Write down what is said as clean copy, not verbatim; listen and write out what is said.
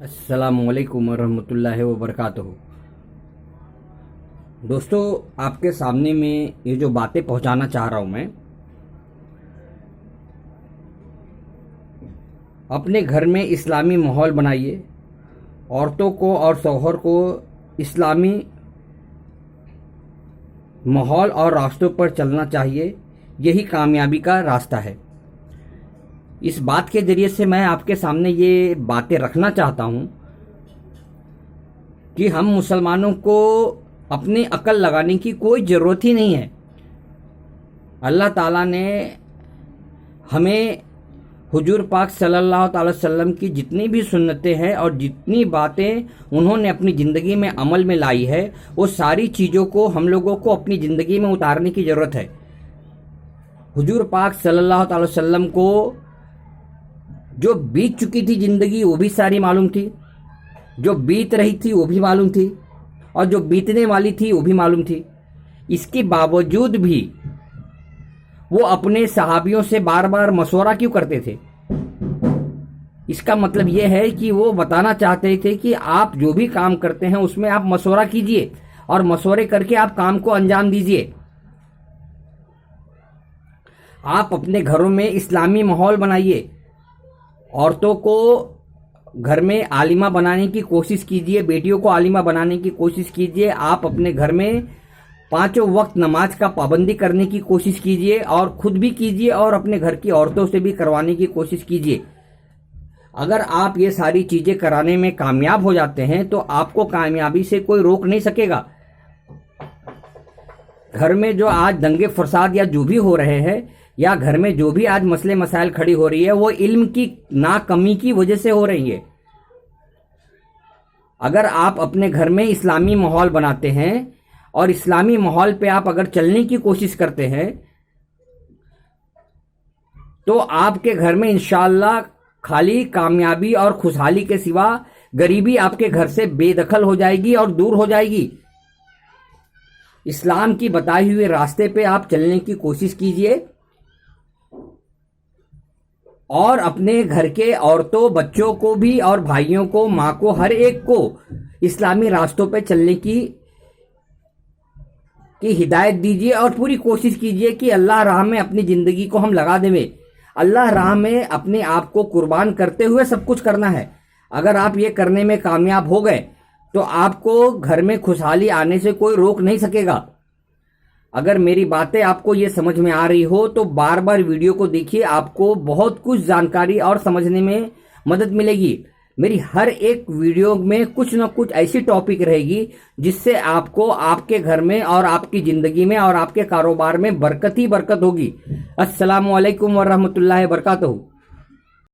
अस्सलाम वालेकुम वरहमतुल्लाहि वबरकातुहू। दोस्तों, आपके सामने में ये जो बातें पहुंचाना चाह रहा हूं मैं, अपने घर में इस्लामी माहौल बनाइए। औरतों को और शौहर को इस्लामी माहौल और रास्तों पर चलना चाहिए। यही कामयाबी का रास्ता है। इस बात के जरिए से मैं आपके सामने ये बातें रखना चाहता हूं कि हम मुसलमानों को अपनी अकल लगाने की कोई ज़रूरत ही नहीं है। अल्लाह ताला ने हमें हुजूर पाक सल्लल्लाहु अलैहि वसल्लम की जितनी भी सुन्नतें हैं और जितनी बातें उन्होंने अपनी ज़िंदगी में अमल में लाई है, वो सारी चीज़ों को हम लोगों को अपनी ज़िंदगी में उतारने की ज़रूरत है। हुजूर पाक सल्लल्लाहु अलैहि वसल्लम को जो बीत चुकी थी ज़िंदगी वो भी सारी मालूम थी, जो बीत रही थी वो भी मालूम थी, और जो बीतने वाली थी वो भी मालूम थी। इसके बावजूद भी वो अपने सहाबियों से बार बार मशवरा क्यों करते थे? इसका मतलब ये है कि वो बताना चाहते थे कि आप जो भी काम करते हैं उसमें आप मशवरा कीजिए और मशवरे करके आप काम को अंजाम दीजिए। आप अपने घरों में इस्लामी माहौल बनाइए। औरतों को घर में आलिमा बनाने की कोशिश कीजिए, बेटियों को आलिमा बनाने की कोशिश कीजिए। आप अपने घर में पांचों वक्त नमाज का पाबंदी करने की कोशिश कीजिए, और खुद भी कीजिए और अपने घर की औरतों से भी करवाने की कोशिश कीजिए। अगर आप ये सारी चीजें कराने में कामयाब हो जाते हैं तो आपको कामयाबी से कोई रोक नहीं सकेगा। घर में जो आज दंगे फसाद या जो भी हो रहे हैं, या घर में जो भी आज मसले मसाइल खड़ी हो रही है, वो इल्म की नाकमी की वजह से हो रही है। अगर आप अपने घर में इस्लामी माहौल बनाते हैं और इस्लामी माहौल पे आप अगर चलने की कोशिश करते हैं तो आपके घर में इंशाअल्लाह खाली कामयाबी और खुशहाली के सिवा गरीबी आपके घर से बेदखल हो जाएगी और दूर हो जाएगी। इस्लाम की बताई हुए रास्ते पे आप चलने की कोशिश कीजिए और अपने घर के औरतों, बच्चों को भी और भाइयों को, माँ को, हर एक को इस्लामी रास्तों पे चलने की हिदायत दीजिए और पूरी कोशिश कीजिए कि अल्लाह राह में अपनी जिंदगी को हम लगा दें। अल्लाह राह में अपने आप को कुर्बान करते हुए सब कुछ करना है। अगर आप ये करने में कामयाब हो गए तो आपको घर में खुशहाली आने से कोई रोक नहीं सकेगा। अगर मेरी बातें आपको ये समझ में आ रही हो तो बार बार वीडियो को देखिए, आपको बहुत कुछ जानकारी और समझने में मदद मिलेगी। मेरी हर एक वीडियो में कुछ न कुछ ऐसी टॉपिक रहेगी जिससे आपको आपके घर में और आपकी जिंदगी में और आपके कारोबार में बरकत ही बरकत होगी। अस्सलामु अलैकुम वरहमतुल्लाहि वबरकातुहू।